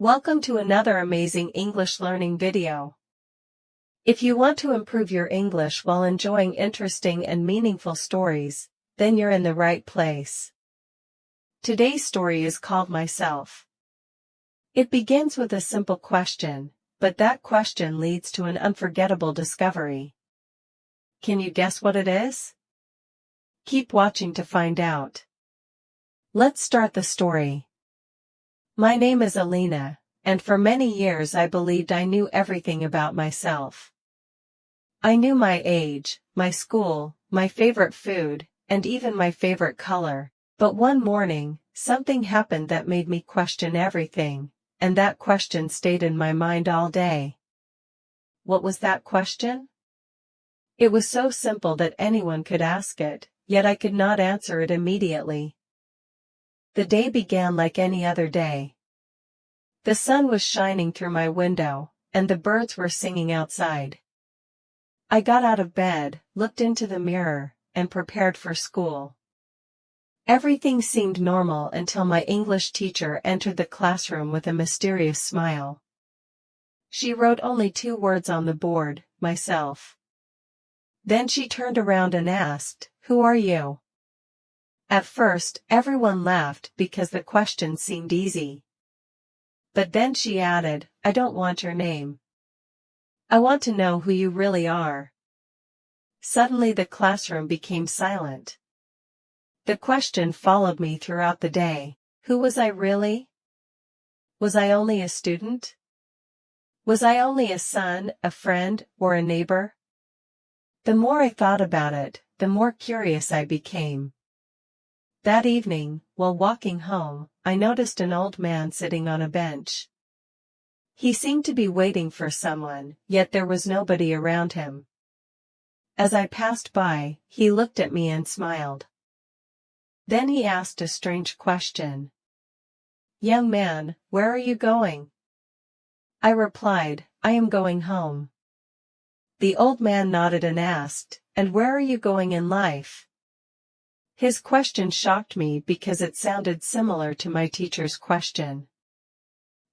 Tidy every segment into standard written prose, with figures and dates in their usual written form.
Welcome to another amazing English learning video. If you want to improve your English while enjoying interesting and meaningful stories, then you're in the right place. Today's story is called Myself. It begins with a simple question, but that question leads to an unforgettable discovery. Can you guess what it is? Keep watching to find out. Let's start the story. My name is Alina, and for many years I believed I knew everything about myself. I knew my age, my school, my favorite food, and even my favorite color, but one morning, something happened that made me question everything, and that question stayed in my mind all day. What was that question? It was so simple that anyone could ask it, yet I could not answer it immediately. The day began like any other day. The sun was shining through my window, and the birds were singing outside. I got out of bed, looked into the mirror, and prepared for school. Everything seemed normal until my English teacher entered the classroom with a mysterious smile. She wrote only 2 words on the board, myself. Then she turned around and asked, "Who are you?" At first, everyone laughed because the question seemed easy. But then she added, "I don't want your name. I want to know who you really are." Suddenly the classroom became silent. The question followed me throughout the day. Who was I really? Was I only a student? Was I only a son, a friend, or a neighbor? The more I thought about it, the more curious I became. That evening, while walking home, I noticed an old man sitting on a bench. He seemed to be waiting for someone, yet there was nobody around him. As I passed by, he looked at me and smiled. Then he asked a strange question. "Young man, where are you going?" I replied, "I am going home." The old man nodded and asked, "And where are you going in life?" His question shocked me because it sounded similar to my teacher's question.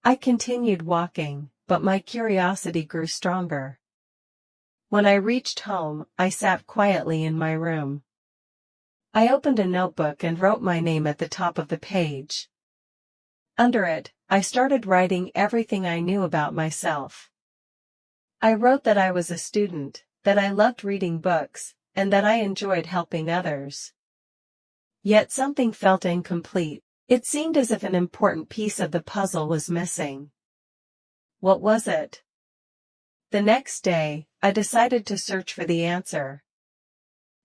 I continued walking, but my curiosity grew stronger. When I reached home, I sat quietly in my room. I opened a notebook and wrote my name at the top of the page. Under it, I started writing everything I knew about myself. I wrote that I was a student, that I loved reading books, and that I enjoyed helping others. Yet something felt incomplete. It seemed as if an important piece of the puzzle was missing. What was it? The next day, I decided to search for the answer.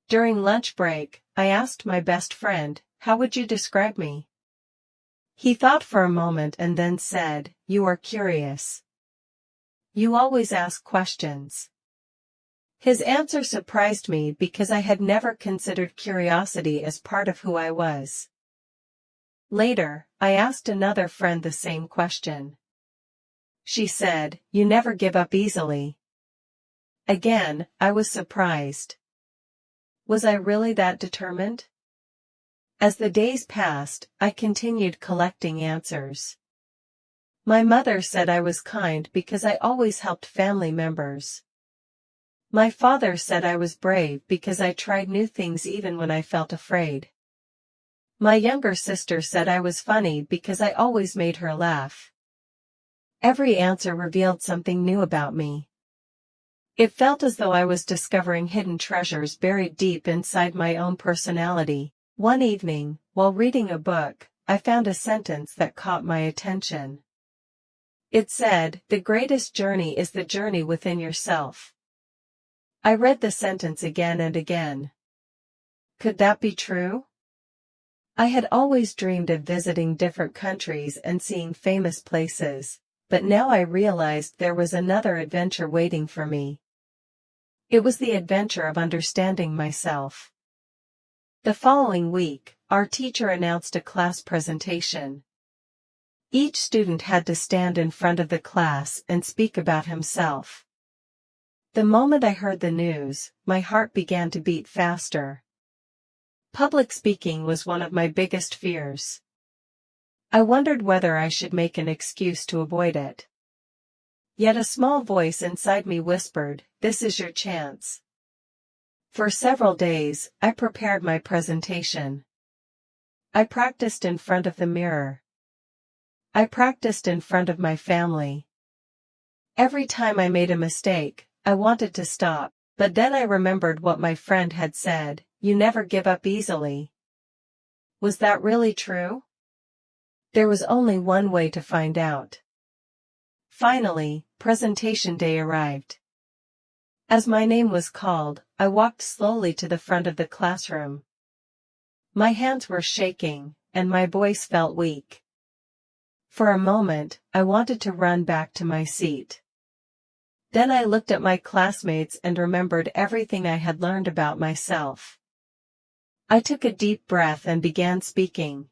During lunch break, I asked my best friend, "How would you describe me?" He thought for a moment and then said, "You are curious. You always ask questions." His answer surprised me because I had never considered curiosity as part of who I was. Later, I asked another friend the same question. She said, "You never give up easily." Again, I was surprised. Was I really that determined? As the days passed, I continued collecting answers. My mother said I was kind because I always helped family members. My father said I was brave because I tried new things even when I felt afraid. My younger sister said I was funny because I always made her laugh. Every answer revealed something new about me. It felt as though I was discovering hidden treasures buried deep inside my own personality. One evening, while reading a book, I found a sentence that caught my attention. It said, "The greatest journey is the journey within yourself." I read the sentence again and again. Could that be true? I had always dreamed of visiting different countries and seeing famous places, but now I realized there was another adventure waiting for me. It was the adventure of understanding myself. The following week, our teacher announced a class presentation. Each student had to stand in front of the class and speak about himself. The moment I heard the news, my heart began to beat faster. Public speaking was one of my biggest fears. I wondered whether I should make an excuse to avoid it. Yet a small voice inside me whispered, "This is your chance." For several days, I prepared my presentation. I practiced in front of the mirror. I practiced in front of my family. Every time I made a mistake, I wanted to stop, but then I remembered what my friend had said, "You never give up easily." Was that really true? There was only one way to find out. Finally, presentation day arrived. As my name was called, I walked slowly to the front of the classroom. My hands were shaking, and my voice felt weak. For a moment, I wanted to run back to my seat. Then I looked at my classmates and remembered everything I had learned about myself. I took a deep breath and began speaking.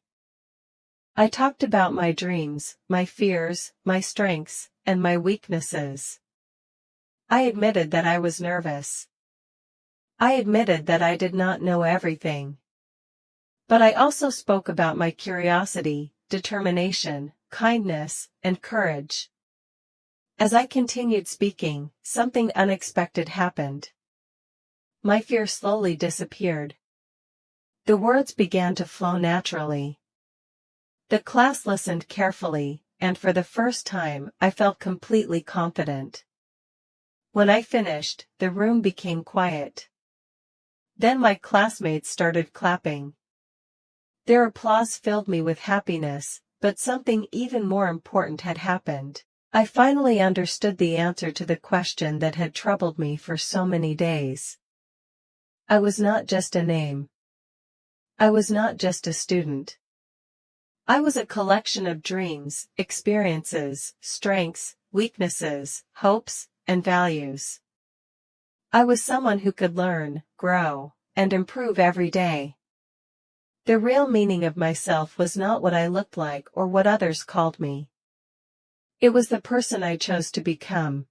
I talked about my dreams, my fears, my strengths, and my weaknesses. I admitted that I was nervous. I admitted that I did not know everything. But I also spoke about my curiosity, determination, kindness, and courage. As I continued speaking, something unexpected happened. My fear slowly disappeared. The words began to flow naturally. The class listened carefully, and for the first time, I felt completely confident. When I finished, the room became quiet. Then my classmates started clapping. Their applause filled me with happiness, but something even more important had happened. I finally understood the answer to the question that had troubled me for so many days. I was not just a name. I was not just a student. I was a collection of dreams, experiences, strengths, weaknesses, hopes, and values. I was someone who could learn, grow, and improve every day. The real meaning of myself was not what I looked like or what others called me. It was the person I chose to become.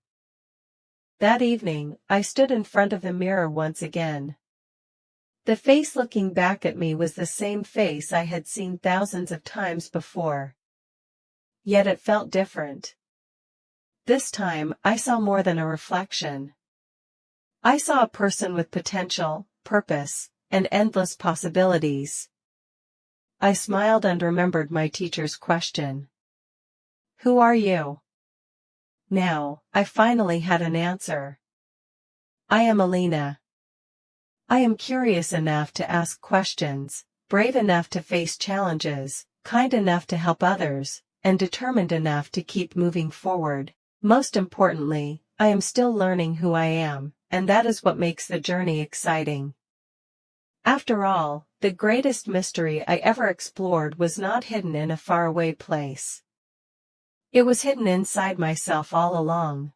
That evening, I stood in front of the mirror once again. The face looking back at me was the same face I had seen thousands of times before. Yet it felt different. This time, I saw more than a reflection. I saw a person with potential, purpose, and endless possibilities. I smiled and remembered my teacher's question. "Who are you?" Now, I finally had an answer. I am Alina. I am curious enough to ask questions, brave enough to face challenges, kind enough to help others, and determined enough to keep moving forward. Most importantly, I am still learning who I am, and that is what makes the journey exciting. After all, the greatest mystery I ever explored was not hidden in a faraway place. It was hidden inside myself all along.